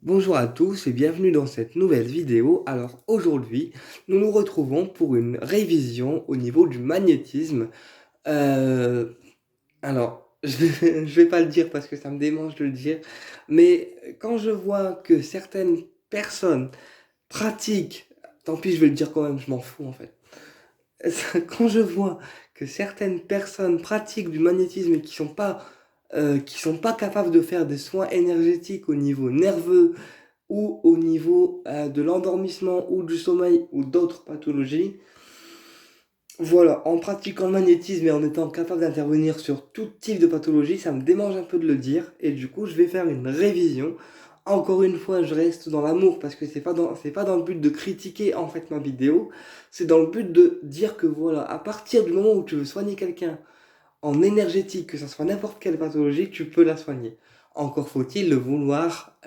Bonjour à tous et bienvenue dans cette nouvelle vidéo. Alors aujourd'hui, nous nous retrouvons pour une révision au niveau du magnétisme. Euh, je vais pas le dire parce que ça me démange de le dire, mais quand je vois que certaines personnes pratiquent, tant pis, je vais le dire quand même, je m'en fous en fait. Quand je vois que certaines personnes pratiquent du magnétisme et qui sont pas capables de faire des soins énergétiques au niveau nerveux, ou au niveau de l'endormissement ou du sommeil ou d'autres pathologies. Voilà, en pratiquant le magnétisme et en étant capable d'intervenir sur tout type de pathologie, ça me démange un peu de le dire et du coup je vais faire une révision. Encore une fois, je reste dans l'amour parce que c'est pas dans le but de critiquer en fait ma vidéo, c'est dans le but de dire que voilà, à partir du moment où tu veux soigner quelqu'un en énergétique, que ce soit n'importe quelle pathologie, tu peux la soigner. Encore faut-il le vouloir,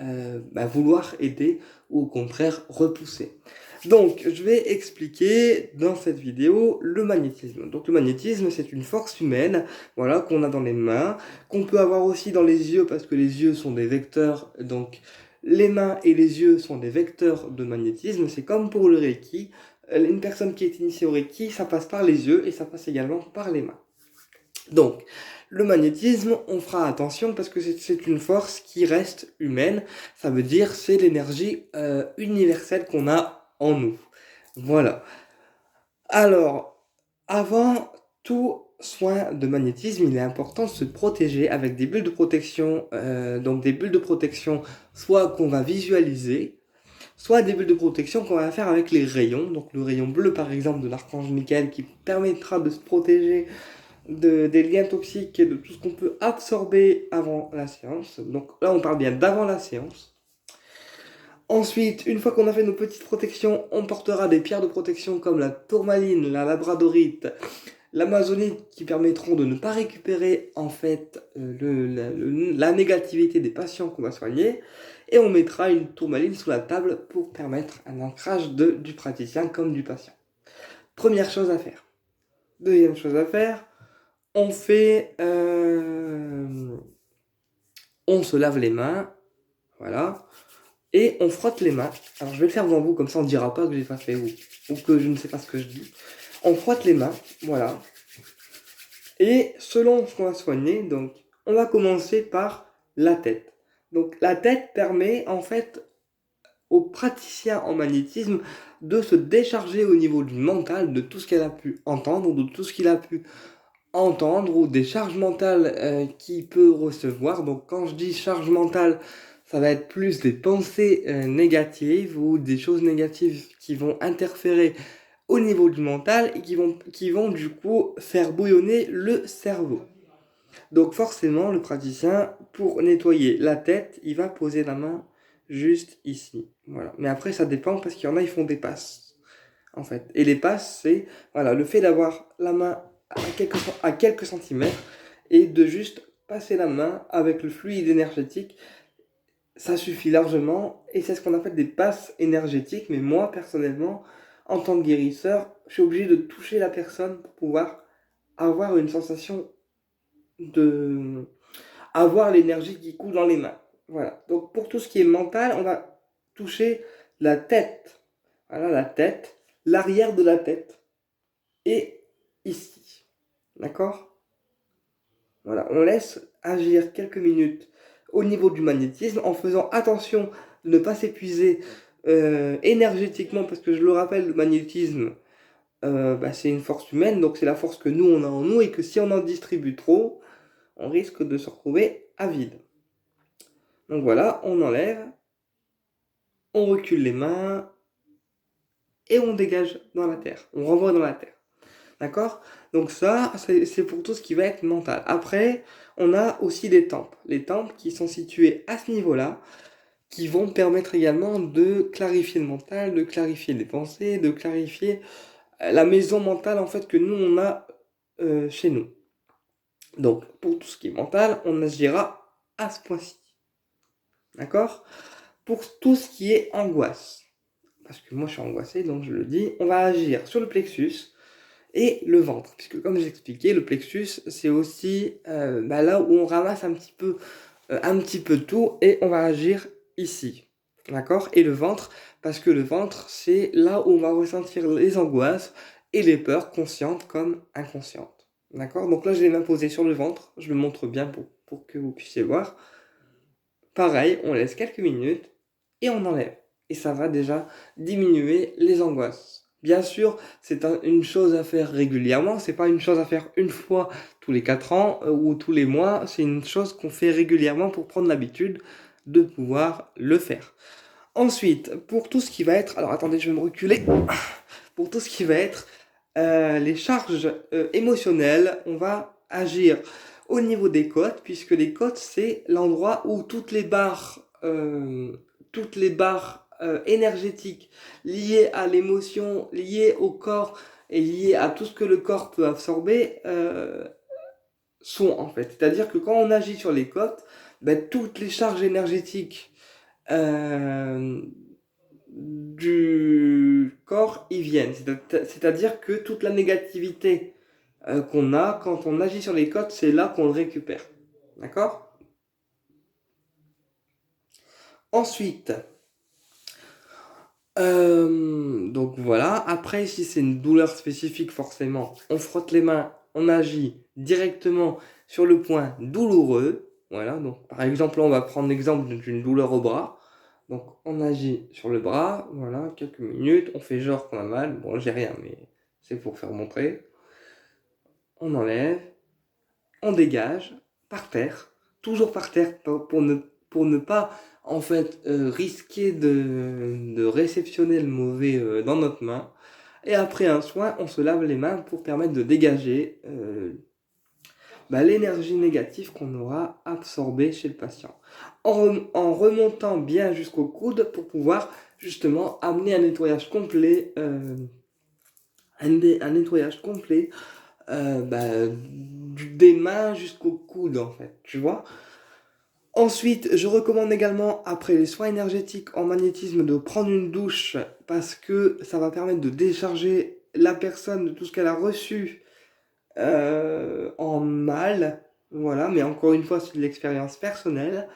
vouloir aider ou au contraire repousser. Donc, je vais expliquer dans cette vidéo le magnétisme. Donc, le magnétisme, c'est une force humaine, voilà, qu'on a dans les mains, qu'on peut avoir aussi dans les yeux parce que les yeux sont des vecteurs. Donc, les mains et les yeux sont des vecteurs de magnétisme. C'est comme pour le Reiki. Une personne qui est initiée au Reiki, ça passe par les yeux et ça passe également par les mains. Donc, le magnétisme, on fera attention parce que c'est une force qui reste humaine. Ça veut dire c'est l'énergie universelle qu'on a en nous. Voilà. Alors, avant tout soin de magnétisme, il est important de se protéger avec des bulles de protection. Donc des bulles de protection, soit qu'on va visualiser, soit des bulles de protection qu'on va faire avec les rayons. Donc le rayon bleu par exemple de l'archange Michael qui permettra de se protéger des liens toxiques et de tout ce qu'on peut absorber avant la séance. Donc là, on parle bien d'avant la séance. Ensuite, une fois qu'on a fait nos petites protections, on portera des pierres de protection comme la tourmaline, la labradorite, l'amazonite qui permettront de ne pas récupérer en fait la négativité des patients qu'on va soigner. Et on mettra une tourmaline sous la table pour permettre un ancrage du praticien comme du patient. Première chose à faire. Deuxième chose à faire, on fait, on se lave les mains, voilà, et on frotte les mains. Alors je vais le faire devant vous, comme ça on ne dira pas que j'ai pas fait ou que je ne sais pas ce que je dis. On frotte les mains, voilà. Et selon ce qu'on va soigner, donc on va commencer par la tête. Donc la tête permet en fait au praticien en magnétisme de se décharger au niveau du mental de tout ce qu'elle a pu entendre, de tout ce qu'il a pu entendre ou des charges mentales qu'il peut recevoir. Donc quand je dis charge mentale, ça va être plus des pensées négatives ou des choses négatives qui vont interférer au niveau du mental et qui vont du coup faire bouillonner le cerveau. Donc forcément, le praticien, pour nettoyer la tête, il va poser la main juste ici. Voilà. Mais après, ça dépend parce qu'il y en a, ils font des passes en fait. Et les passes, c'est voilà, le fait d'avoir la main à quelques centimètres et de juste passer la main avec le fluide énergétique, ça suffit largement et c'est ce qu'on appelle des passes énergétiques. Mais moi, personnellement, en tant que guérisseur, je suis obligé de toucher la personne pour pouvoir avoir une sensation de avoir l'énergie qui coule dans les mains. Voilà. Donc pour tout ce qui est mental, on va toucher la tête. Voilà, la tête, l'arrière de la tête et ici. D'accord? Voilà, on laisse agir quelques minutes au niveau du magnétisme en faisant attention de ne pas s'épuiser énergétiquement parce que je le rappelle, le magnétisme, c'est une force humaine, donc c'est la force que nous on a en nous et que si on en distribue trop, on risque de se retrouver à vide. Donc voilà, on enlève, on recule les mains et on dégage dans la terre, on renvoie dans la terre. D'accord? Donc ça, c'est pour tout ce qui va être mental. Après, on a aussi les tempes. Les tempes qui sont situées à ce niveau-là, qui vont permettre également de clarifier le mental, de clarifier les pensées, de clarifier la maison mentale en fait que nous on a chez nous. Donc pour tout ce qui est mental, on agira à ce point-ci. D'accord? Pour tout ce qui est angoisse, parce que moi je suis angoissé, donc je le dis, on va agir sur le plexus et le ventre, puisque comme j'expliquais, le plexus c'est aussi là où on ramasse un petit peu tout et on va agir ici. D'accord? Et le ventre, parce que le ventre, c'est là où on va ressentir les angoisses et les peurs conscientes comme inconscientes. D'accord? Donc là, je les mains posées sur le ventre. Je le montre bien pour que vous puissiez voir. Pareil, on laisse quelques minutes et on enlève. Et ça va déjà diminuer les angoisses. Bien sûr, c'est une chose à faire régulièrement, c'est pas une chose à faire une fois tous les 4 ans ou tous les mois, c'est une chose qu'on fait régulièrement pour prendre l'habitude de pouvoir le faire. Ensuite, pour tout ce qui va être, alors attendez, je vais me reculer, pour tout ce qui va être les charges émotionnelles, on va agir au niveau des côtes, puisque les côtes, c'est l'endroit où toutes les barres énergétiques liées à l'émotion, liées au corps et liées à tout ce que le corps peut absorber sont en fait. C'est-à-dire que quand on agit sur les côtes, ben, toutes les charges énergétiques euh, du corps y viennent. C'est-à-dire que toute la négativité qu'on a, quand on agit sur les côtes, c'est là qu'on le récupère. D'accord? Ensuite, donc voilà. Après, si c'est une douleur spécifique, forcément, on frotte les mains, on agit directement sur le point douloureux. Voilà. Donc, par exemple, là, on va prendre l'exemple d'une douleur au bras. Donc, on agit sur le bras, voilà, quelques minutes. On fait genre qu'on a mal. Bon, j'ai rien, mais c'est pour faire montrer. On enlève, on dégage, par terre, toujours par terre, pour ne pas en fait risquer de réceptionner le mauvais dans notre main. Et après un soin, on se lave les mains pour permettre de dégager l'énergie négative qu'on aura absorbée chez le patient. En remontant bien jusqu'au coude pour pouvoir justement amener un nettoyage complet, un nettoyage complet des mains jusqu'au coude en fait, tu vois. Ensuite, je recommande également, après les soins énergétiques en magnétisme, de prendre une douche parce que ça va permettre de décharger la personne de tout ce qu'elle a reçu en mal. Voilà, mais encore une fois, c'est de l'expérience personnelle.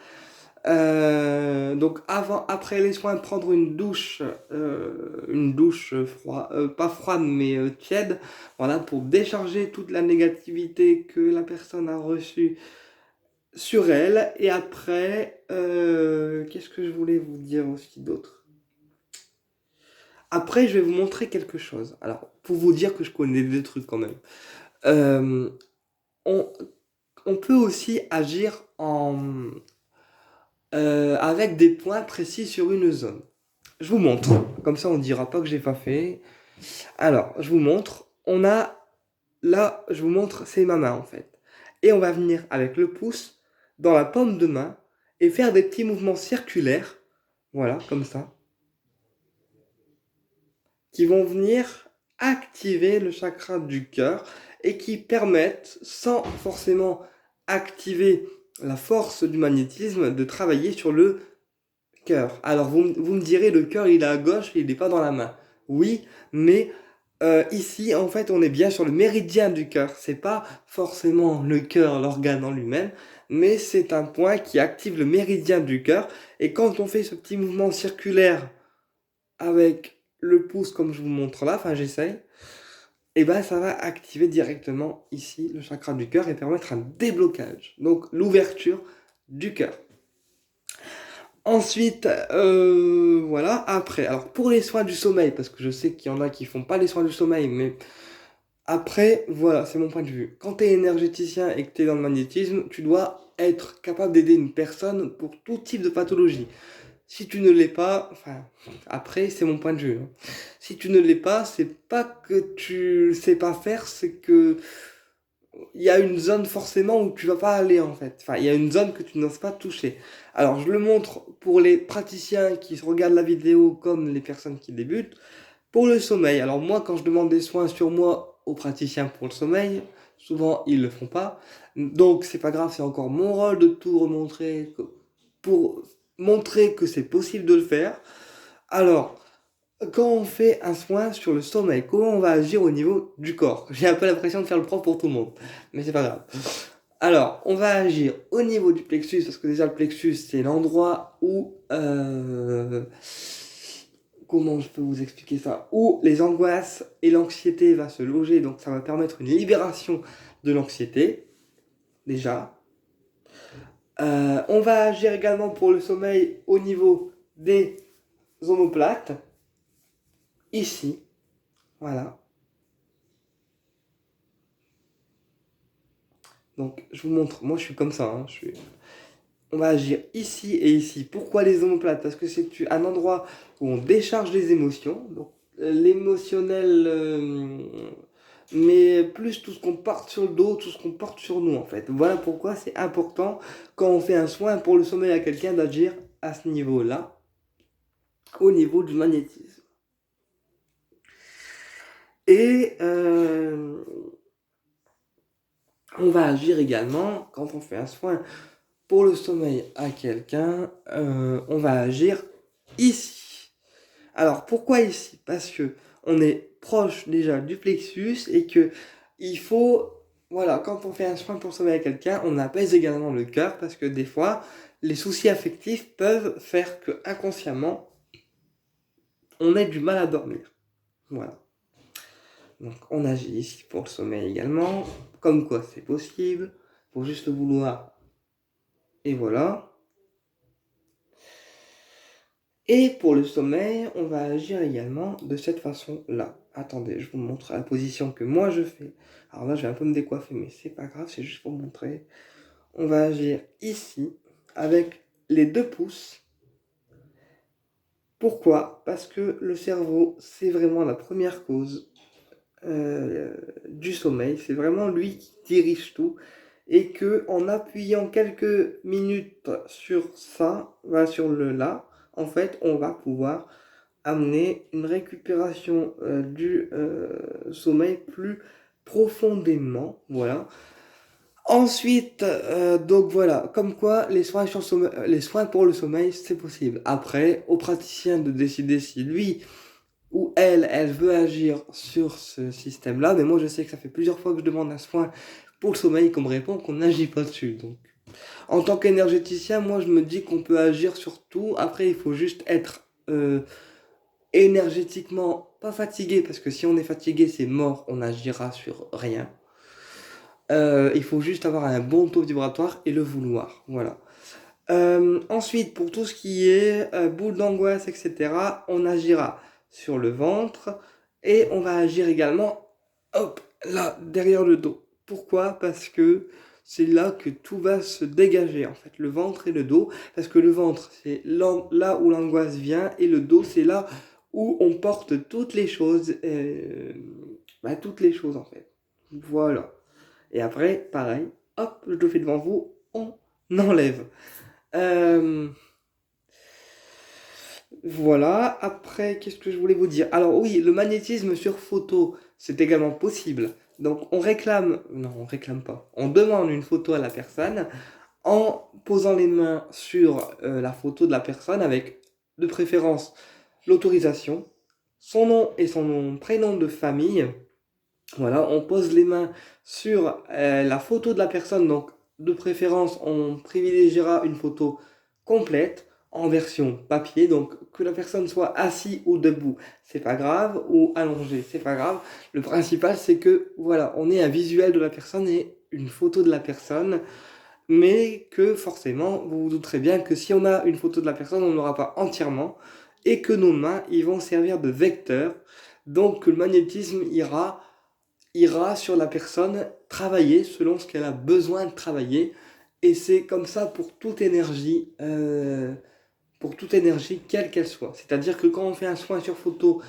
Donc après les soins, prendre une douche froide, pas froide mais tiède, voilà, pour décharger toute la négativité que la personne a reçue sur elle. Et après, qu'est-ce que je voulais vous dire aussi d'autre? Après, je vais vous montrer quelque chose. Alors, pour vous dire que je connais des trucs quand même. Euh, on, on peut aussi agir avec des points précis sur une zone. Je vous montre. Comme ça, on dira pas que j'ai pas fait. Alors, je vous montre. On a là, je vous montre, c'est ma main en fait. Et on va venir avec le pouce dans la paume de main et faire des petits mouvements circulaires. Voilà, comme ça. Qui vont venir activer le chakra du cœur et qui permettent, sans forcément activer la force du magnétisme, de travailler sur le cœur. Alors vous me direz, le cœur il est à gauche, il n'est pas dans la main. Oui, mais ici en fait on est bien sur le méridien du cœur. C'est pas forcément le cœur, l'organe en lui-même, mais c'est un point qui active le méridien du cœur. Et quand on fait ce petit mouvement circulaire avec le pouce comme je vous montre là, enfin j'essaye, et ben ça va activer directement ici le chakra du cœur et permettre un déblocage. Donc l'ouverture du cœur. Ensuite, voilà, après, alors pour les soins du sommeil, parce que je sais qu'il y en a qui font pas les soins du sommeil, mais après, voilà, c'est mon point de vue. Quand tu es énergéticien et que tu es dans le magnétisme, tu dois être capable d'aider une personne pour tout type de pathologie. Si tu ne l'es pas, enfin, après, c'est mon point de vue, hein. Si tu ne l'es pas, c'est pas que tu sais pas faire, c'est que il y a une zone forcément où tu vas pas aller en fait. Enfin, il y a une zone que tu n'oses pas toucher. Alors, je le montre pour les praticiens qui regardent la vidéo comme les personnes qui débutent. Pour le sommeil, alors moi, quand je demande des soins sur moi aux praticiens pour le sommeil, souvent ils le font pas. Donc, c'est pas grave, c'est encore mon rôle de tout remontrer pour montrer que c'est possible de le faire. Alors, quand on fait un soin sur le sommeil, comment on va agir au niveau du corps? J'ai un peu l'impression de faire le prof pour tout le monde, mais c'est pas grave. Alors, on va agir au niveau du plexus, parce que déjà le plexus, c'est l'endroit où comment je peux vous expliquer ça? Où les angoisses et l'anxiété va se loger, donc ça va permettre une libération de l'anxiété, déjà. On va agir également pour le sommeil au niveau des omoplates, ici, voilà. Donc je vous montre, moi je suis comme ça, hein, on va agir ici et ici. Pourquoi les omoplates? Parce que c'est un endroit où on décharge les émotions, donc l'émotionnel, mais plus tout ce qu'on porte sur le dos, tout ce qu'on porte sur nous en fait. Voilà pourquoi c'est important quand on fait un soin pour le sommeil à quelqu'un d'agir à ce niveau-là, au niveau du magnétisme. Et on va agir également quand on fait un soin pour le sommeil à quelqu'un, on va agir ici. Alors pourquoi ici? Parce que on est proche déjà du plexus et que il faut, voilà, quand on fait un soin pour le sommeil à quelqu'un, on apaise également le cœur parce que des fois, les soucis affectifs peuvent faire que inconsciemment, on ait du mal à dormir. Voilà. Donc on agit ici pour le sommeil également, comme quoi c'est possible, faut juste le vouloir. Et voilà. Et pour le sommeil, on va agir également de cette façon-là. Attendez, je vous montre la position que moi je fais. Alors là, je vais un peu me décoiffer, mais c'est pas grave, c'est juste pour vous montrer. On va agir ici, avec les 2 pouces. Pourquoi? Parce que le cerveau, c'est vraiment la première cause du sommeil. C'est vraiment lui qui dirige tout. Et que en appuyant quelques minutes sur ça, sur le là, en fait, on va pouvoir amener une récupération du sommeil plus profondément. Voilà. Ensuite, donc voilà, comme quoi les soins, les soins pour le sommeil, c'est possible. Après, au praticien de décider si lui ou elle veut agir sur ce système-là. Mais moi, je sais que ça fait plusieurs fois que je demande un soin pour le sommeil qu'on me répond qu'on n'agit pas dessus. Donc, en tant qu'énergéticien, moi, je me dis qu'on peut agir sur tout. Après, il faut juste être énergétiquement pas fatigué, parce que si on est fatigué, c'est mort, on n'agira sur rien. Il faut juste avoir un bon taux vibratoire et le vouloir. Voilà. Ensuite, pour tout ce qui est boule d'angoisse, etc., on agira sur le ventre et on va agir également, hop, là, derrière le dos. Pourquoi? Parce que c'est là que tout va se dégager, en fait, le ventre et le dos, parce que le ventre, c'est là où l'angoisse vient, et le dos, c'est là où on porte toutes les choses, toutes les choses, en fait. Voilà. Et après, pareil, hop, je le fais devant vous, on enlève. Voilà, après, qu'est-ce que je voulais vous dire? Alors oui, le magnétisme sur photo, c'est également possible. Donc on réclame pas. On demande une photo à la personne en posant les mains sur la photo de la personne avec, de préférence, l'autorisation, son nom et son prénom de famille. Voilà, on pose les mains sur la photo de la personne, donc de préférence, on privilégiera une photo complète en version papier, donc que la personne soit assise ou debout, c'est pas grave, ou allongée, c'est pas grave. Le principal, c'est que, voilà, on ait un visuel de la personne et une photo de la personne, mais que forcément, vous vous douterez bien que si on a une photo de la personne, on n'aura pas entièrement, et que nos mains, ils vont servir de vecteurs, donc que le magnétisme ira sur la personne travailler selon ce qu'elle a besoin de travailler. Et c'est comme ça pour toute énergie, quelle qu'elle soit. C'est-à-dire que quand on fait un soin sur photo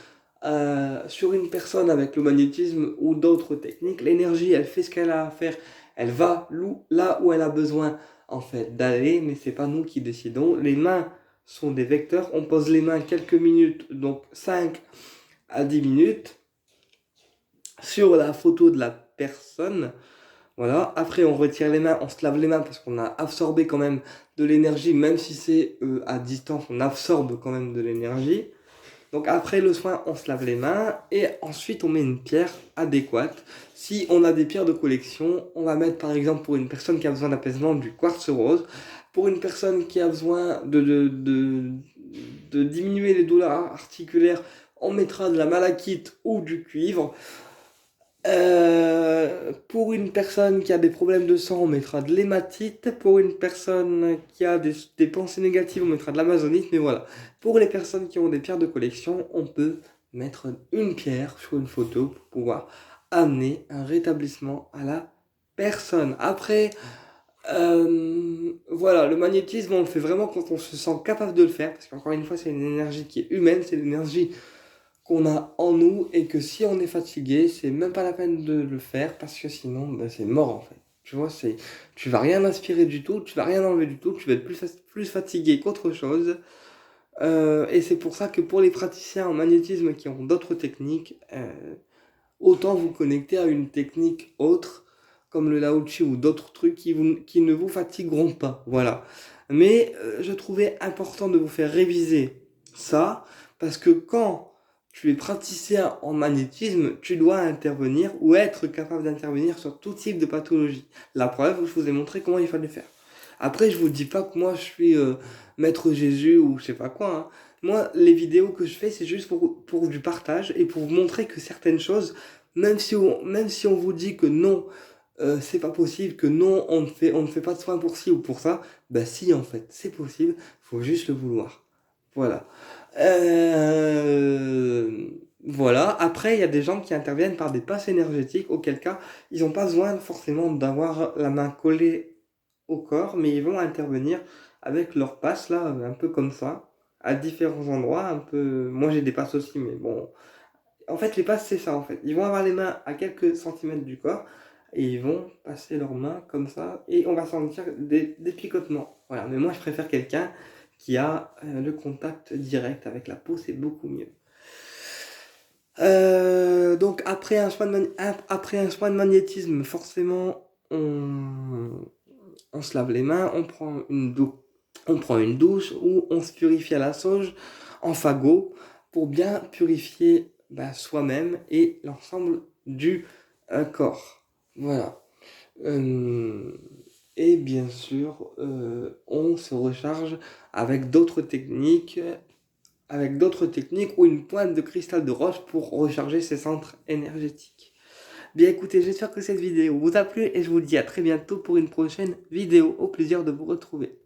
sur une personne avec le magnétisme ou d'autres techniques, l'énergie, elle fait ce qu'elle a à faire. Elle va là où elle a besoin en fait d'aller, mais c'est pas nous qui décidons. Les mains sont des vecteurs. On pose les mains quelques minutes, donc 5 à 10 minutes sur la photo de la personne. Voilà. Après, on retire les mains, on se lave les mains parce qu'on a absorbé quand même de l'énergie, même si c'est à distance, on absorbe quand même de l'énergie. Donc après le soin, on se lave les mains et ensuite on met une pierre adéquate. Si on a des pierres de collection, on va mettre par exemple pour une personne qui a besoin d'apaisement du quartz rose. Pour une personne qui a besoin de de diminuer les douleurs articulaires, on mettra de la malachite ou du cuivre. Pour une personne qui a des problèmes de sang, on mettra de l'hématite. Pour une personne qui a des pensées négatives, on mettra de l'amazonite. Mais voilà, pour les personnes qui ont des pierres de collection, on peut mettre une pierre sur une photo pour pouvoir amener un rétablissement à la personne. Après, voilà, le magnétisme, on le fait vraiment quand on se sent capable de le faire, parce qu'encore une fois, c'est une énergie qui est humaine, c'est l'énergie qu'on a en nous, et que si on est fatigué, c'est même pas la peine de le faire, parce que sinon, ben, c'est mort en fait. Tu vois, tu vas rien aspirer du tout, tu vas rien enlever du tout, tu vas être plus fatigué qu'autre chose. Et c'est pour ça que pour les praticiens en magnétisme qui ont d'autres techniques, autant vous connecter à une technique autre, comme le Lao-Tzu ou d'autres trucs qui ne vous fatigueront pas. Voilà. Mais je trouvais important de vous faire réviser ça, parce que quand tu es praticien en magnétisme, tu dois intervenir ou être capable d'intervenir sur tout type de pathologie. La preuve, je vous ai montré comment il fallait faire. Après, je vous dis pas que moi je suis maître Jésus ou je sais pas quoi, hein. Moi, les vidéos que je fais, c'est juste pour du partage et pour vous montrer que certaines choses, même si on vous dit que non, c'est pas possible, que non, on ne fait pas de soins pour ci ou pour ça, bah si, en fait, c'est possible, faut juste le vouloir. Voilà. Voilà. Après, il y a des gens qui interviennent par des passes énergétiques, auquel cas, ils n'ont pas besoin forcément d'avoir la main collée au corps, mais ils vont intervenir avec leur passe, là, un peu comme ça, à différents endroits, un peu... Moi, j'ai des passes aussi, mais bon... En fait, les passes, c'est ça, en fait. Ils vont avoir les mains à quelques centimètres du corps, et ils vont passer leurs mains comme ça, et on va sentir des picotements. Voilà, mais moi, je préfère quelqu'un qui a le contact direct avec la peau, c'est beaucoup mieux. Donc, après un soin de magnétisme, forcément, on se lave les mains, on prend une douche ou on se purifie à la sauge en fagot pour bien purifier soi-même et l'ensemble du corps. Voilà. Euh, et bien sûr, on se recharge avec d'autres techniques ou une pointe de cristal de roche pour recharger ses centres énergétiques. Bien écoutez, j'espère que cette vidéo vous a plu et je vous dis à très bientôt pour une prochaine vidéo. Au plaisir de vous retrouver.